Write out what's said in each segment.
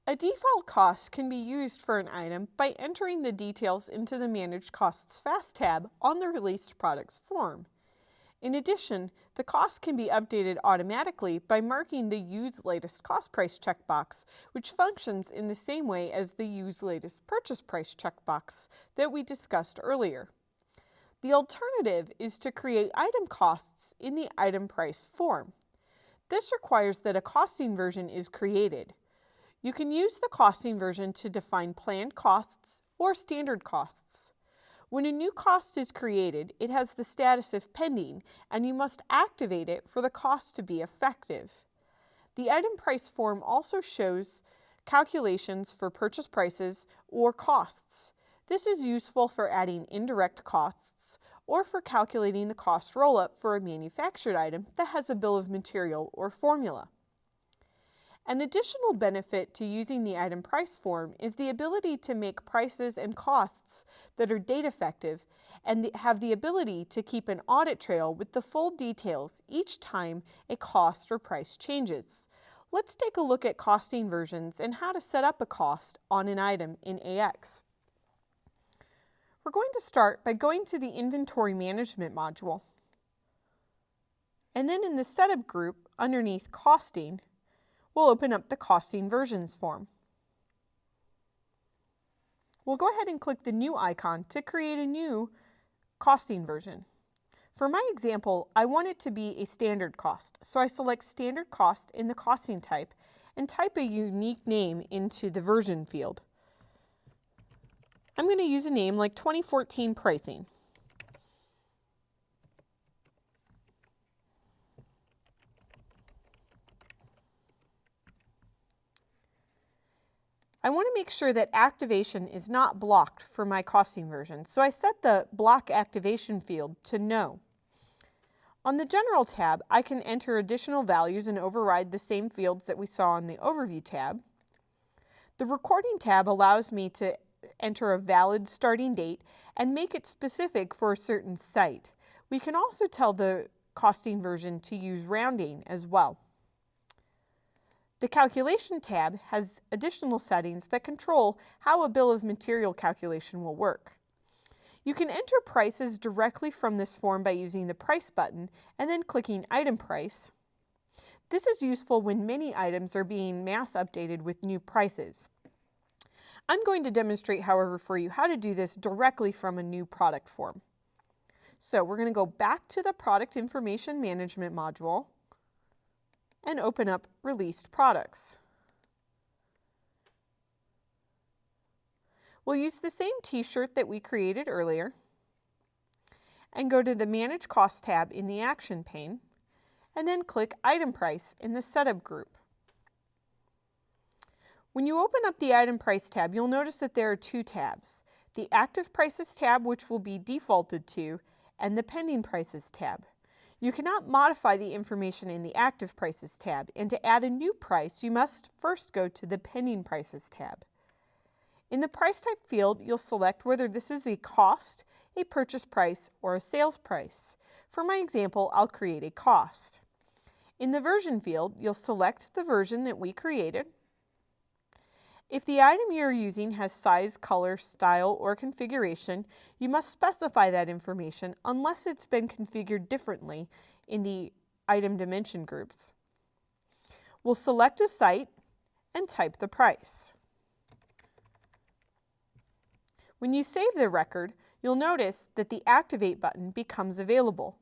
A default cost can be used for an item by entering the details into the Manage Costs Fast tab on the Released Products form. In addition, the cost can be updated automatically by marking the Use Latest Cost Price checkbox, which functions in the same way as the Use Latest Purchase Price checkbox that we discussed earlier. The alternative is to create item costs in the item price form. This requires that a costing version is created. You can use the costing version to define planned costs or standard costs. When a new cost is created, it has the status of pending, and you must activate it for the cost to be effective. The item price form also shows calculations for purchase prices or costs. This is useful for adding indirect costs or for calculating the cost roll-up for a manufactured item that has a bill of material or formula. An additional benefit to using the item price form is the ability to make prices and costs that are date effective and have the ability to keep an audit trail with the full details each time a cost or price changes. Let's take a look at costing versions and how to set up a cost on an item in AX. We're going to start by going to the Inventory Management module, and then in the Setup group underneath Costing, we'll open up the Costing Versions form. We'll go ahead and click the New icon to create a new costing version. For my example, I want it to be a standard cost, so I select Standard Cost in the Costing type and type a unique name into the version field. I'm going to use a name like 2014 Pricing. I want to make sure that activation is not blocked for my costing version, so I set the block activation field to no. On the General tab, I can enter additional values and override the same fields that we saw in the Overview tab. The Recording tab allows me to enter a valid starting date and make it specific for a certain site. We can also tell the costing version to use rounding as well. The Calculation tab has additional settings that control how a bill of material calculation will work. You can enter prices directly from this form by using the Price button and then clicking Item Price. This is useful when many items are being mass updated with new prices. I'm going to demonstrate, however, for you how to do this directly from a new product form. So we're going to go back to the Product Information Management module and open up Released Products. We'll use the same t-shirt that we created earlier and go to the Manage Cost tab in the Action pane and then click Item Price in the Setup group. When you open up the Item Price tab, you'll notice that there are two tabs, the Active Prices tab, which will be defaulted to, and the Pending Prices tab. You cannot modify the information in the Active Prices tab, and to add a new price, you must first go to the Pending Prices tab. In the Price Type field, you'll select whether this is a cost, a purchase price, or a sales price. For my example, I'll create a cost. In the Version field, you'll select the version that we created. If the item you're using has size, color, style, or configuration, you must specify that information unless it's been configured differently in the item dimension groups. We'll select a site and type the price. When you save the record, you'll notice that the Activate button becomes available.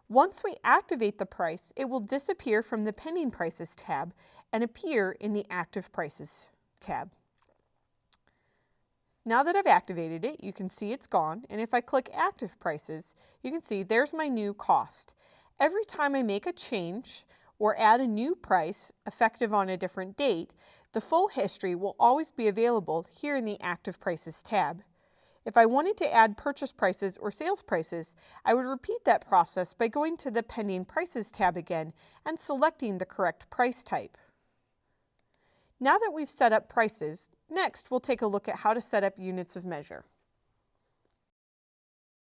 Once we activate the price, it will disappear from the Pending Prices tab and appear in the Active Prices tab. Now that I've activated it, you can see it's gone, and if I click Active Prices, you can see there's my new cost. Every time I make a change or add a new price effective on a different date, the full history will always be available here in the Active Prices tab. If I wanted to add purchase prices or sales prices, I would repeat that process by going to the Pending Prices tab again and selecting the correct price type. Now that we've set up prices, next we'll take a look at how to set up units of measure.